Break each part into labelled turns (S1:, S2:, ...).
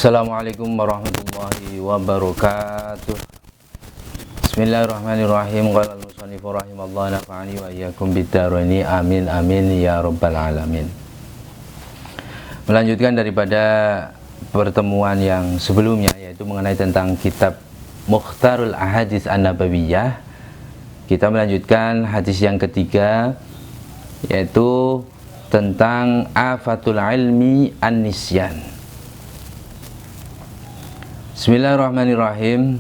S1: Assalamualaikum warahmatullahi wabarakatuh. Bismillahirrahmanirrahim. Qala al-musannif rahimallahu nafa'ani wa iyyakum bid-dharaini amin amin ya rabbal alamin. Melanjutkan daripada pertemuan yang sebelumnya, yaitu mengenai tentang kitab Mukhtarul Ahadits An-Nabawiyah. Kita melanjutkan hadis yang ketiga, yaitu tentang afatul ilmi an-nisyan. Bismillahirrahmanirrahim.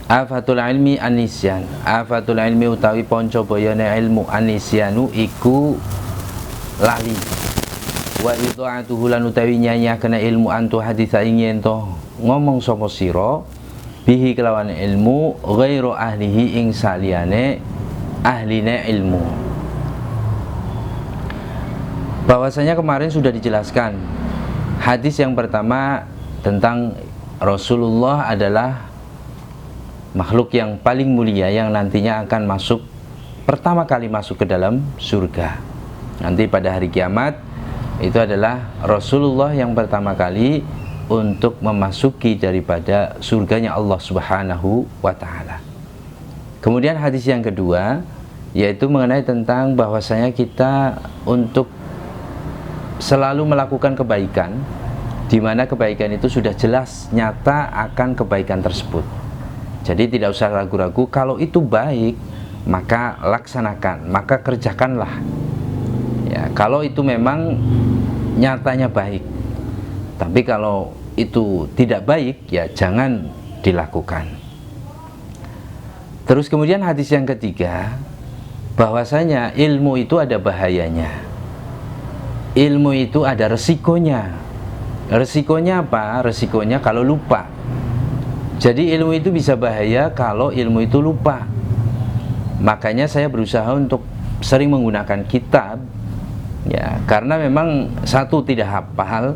S1: Afatul ilmi an-nisyan. Afatul ilmi utawi ponco boyone ilmu an-nisyanu iku lali. Wa idha'atuhu lan utawi nyanyakna ilmu antu haditha ingin to ngomong sapa sira bihi kelawan ilmu ghairu ahlihi ing saliyane ahline ilmu. Bahwasanya kemarin sudah dijelaskan hadis yang pertama tentang Rasulullah adalah makhluk yang paling mulia yang nantinya akan pertama kali masuk ke dalam surga. Nanti pada hari kiamat itu adalah Rasulullah yang pertama kali untuk memasuki daripada surganya Allah Subhanahu wa ta'ala. Kemudian hadis yang kedua, yaitu mengenai tentang bahwasanya kita untuk selalu melakukan kebaikan, di mana kebaikan itu sudah jelas nyata akan kebaikan tersebut. Jadi tidak usah ragu-ragu, kalau itu baik maka laksanakan, maka kerjakanlah. Ya, kalau itu memang nyatanya baik. Tapi kalau itu tidak baik, ya jangan dilakukan. Terus kemudian hadis yang ketiga, bahwasanya ilmu itu ada bahayanya. Ilmu itu ada resikonya. Resikonya apa? Resikonya kalau lupa. Jadi ilmu itu bisa bahaya kalau ilmu itu lupa. Makanya saya berusaha untuk sering menggunakan kitab, ya, karena memang satu tidak hafal,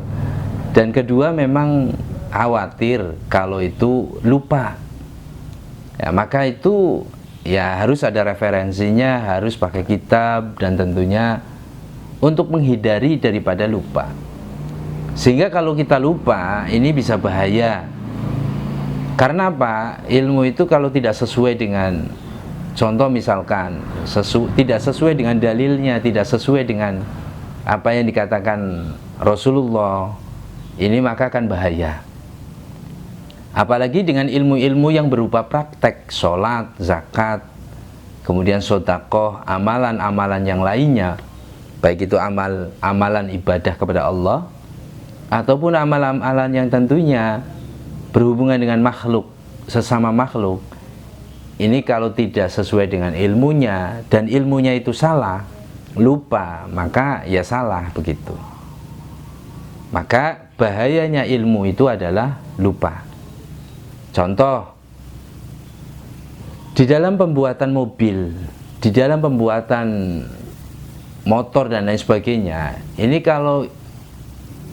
S1: dan kedua memang khawatir kalau itu lupa. Ya, maka itu ya harus ada referensinya, harus pakai kitab, dan tentunya untuk menghindari daripada lupa. Sehingga kalau kita lupa, ini bisa bahaya. Karena apa? Ilmu itu kalau tidak sesuai dengan, contoh misalkan tidak sesuai dengan dalilnya, tidak sesuai dengan apa yang dikatakan Rasulullah, ini maka akan bahaya. Apalagi dengan ilmu-ilmu yang berupa praktek, sholat, zakat, kemudian sedekah, amalan-amalan yang lainnya, baik itu amalan ibadah kepada Allah ataupun amalan-amalan yang tentunya berhubungan dengan makhluk, sesama makhluk. Ini kalau tidak sesuai dengan ilmunya, dan ilmunya itu salah, lupa, maka ya salah begitu. Maka bahayanya ilmu itu adalah lupa. Contoh, di dalam pembuatan mobil, di dalam pembuatan motor dan lain sebagainya, ini kalau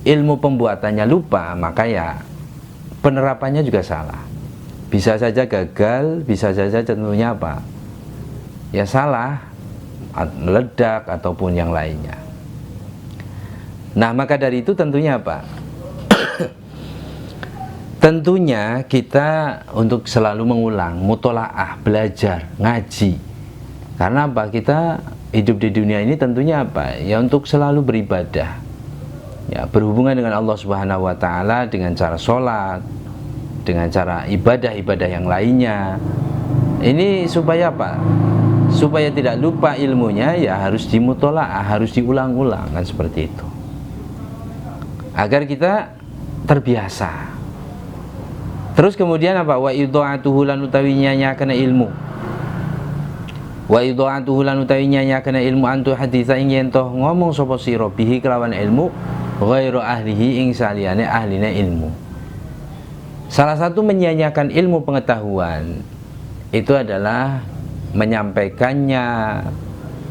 S1: ilmu pembuatannya lupa, maka ya penerapannya juga salah. Bisa saja gagal, bisa saja tentunya apa? Ya salah, meledak ataupun yang lainnya. Nah, maka dari itu tentunya apa? Tentunya kita untuk selalu mengulang, mutolaah, belajar, ngaji. Karena apa? Kita hidup di dunia ini tentunya apa? Ya untuk selalu beribadah. Ya, berhubungan dengan Allah Subhanahu wa ta'ala dengan cara sholat, dengan cara ibadah-ibadah yang lainnya. Ini supaya apa? Supaya tidak lupa ilmunya, ya harus dimutolaah, harus diulang-ulang, kan seperti itu. Agar kita terbiasa. Terus kemudian apa? Wa idha'atuhu lan utawinya nyakana ilmu. Wa idha'atuhu lan utawinya nyakana ilmu antu haditha ingin toh ngomong sapa sira bihi kelawan ilmu ghairu ahlihi ing saliyane ahline ilmu. Salah satu menyanyiakan ilmu pengetahuan itu adalah menyampaikannya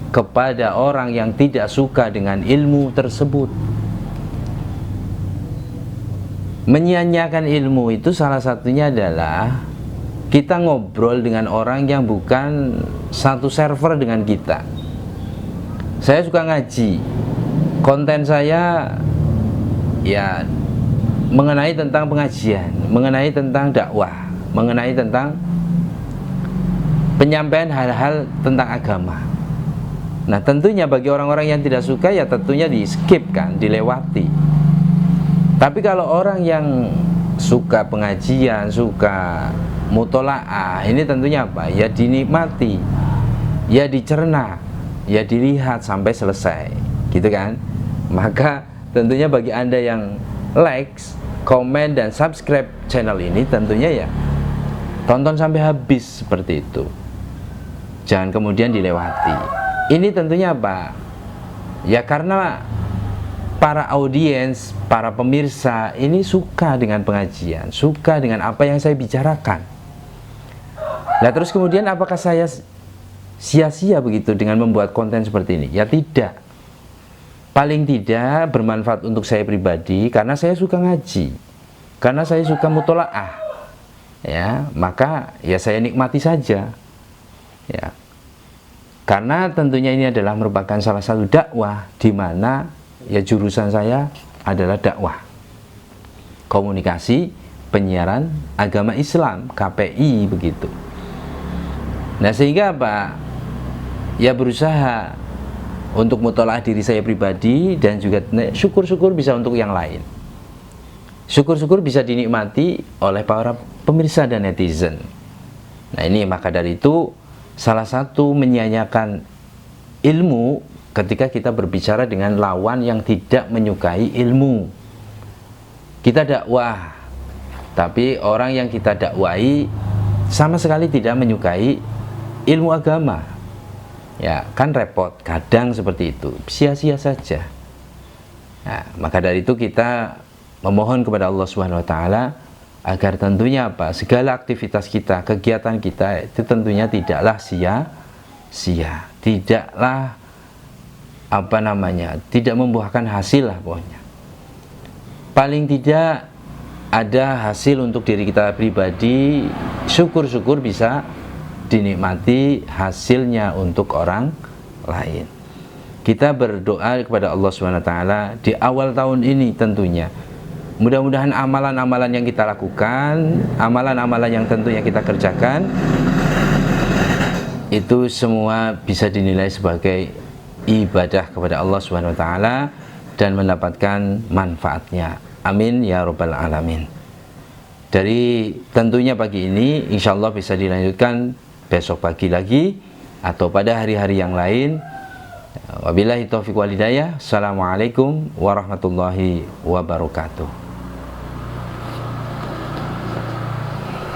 S1: kepada orang yang tidak suka dengan ilmu tersebut. Menyanyiakan ilmu itu salah satunya adalah kita ngobrol dengan orang yang bukan satu server dengan kita. Saya suka ngaji, konten saya ya mengenai tentang pengajian, mengenai tentang dakwah, mengenai tentang penyampaian hal-hal tentang agama. Nah, tentunya bagi orang-orang yang tidak suka ya tentunya di skip kan, dilewati. Tapi kalau orang yang suka pengajian, suka mutolaah, ini tentunya apa? Ya dinikmati, ya dicerna, ya dilihat sampai selesai, gitu kan? Maka tentunya bagi Anda yang likes, komen, dan subscribe channel ini, tentunya ya tonton sampai habis seperti itu. Jangan kemudian dilewati. Ini tentunya apa? Ya karena para audiens, para pemirsa ini suka dengan pengajian, suka dengan apa yang saya bicarakan. Nah terus kemudian apakah saya sia-sia begitu dengan membuat konten seperti ini? Ya tidak. Paling tidak bermanfaat untuk saya pribadi karena saya suka ngaji, karena saya suka mutolaah. Ya, maka ya saya nikmati saja. Ya. Karena tentunya ini adalah merupakan salah satu dakwah di mana ya jurusan saya adalah dakwah, komunikasi, penyiaran agama Islam, KPI begitu. Nah sehingga apa? Ya berusaha untuk mutolaah diri saya pribadi dan juga syukur-syukur bisa untuk yang lain. Syukur-syukur bisa dinikmati oleh para pemirsa dan netizen. Nah ini maka dari itu salah satu menyia-nyiakan ilmu ketika kita berbicara dengan lawan yang tidak menyukai ilmu. Kita dakwah, tapi orang yang kita dakwai sama sekali tidak menyukai ilmu agama. Ya, kan repot, kadang seperti itu, sia-sia saja. Nah, maka dari itu kita memohon kepada Allah Subhanahu wa taala agar tentunya apa? Segala aktivitas kita, kegiatan kita itu tentunya tidaklah sia-sia, tidaklah tidak membuahkan hasil lah pokoknya. Paling tidak ada hasil untuk diri kita pribadi, syukur-syukur bisa dinikmati hasilnya untuk orang lain. Kita berdoa kepada Allah Subhanahu wa taala di awal tahun ini tentunya. Mudah-mudahan amalan-amalan yang kita lakukan, amalan-amalan yang tentunya kita kerjakan, itu semua bisa dinilai sebagai ibadah kepada Allah Subhanahu wa taala dan mendapatkan manfaatnya. Amin ya rabbal alamin. Dari tentunya pagi ini insya Allah bisa dilanjutkan besok pagi lagi atau pada hari-hari yang lain. Wabillahi taufiq wal hidayah. Assalamualaikum warahmatullahi wabarakatuh.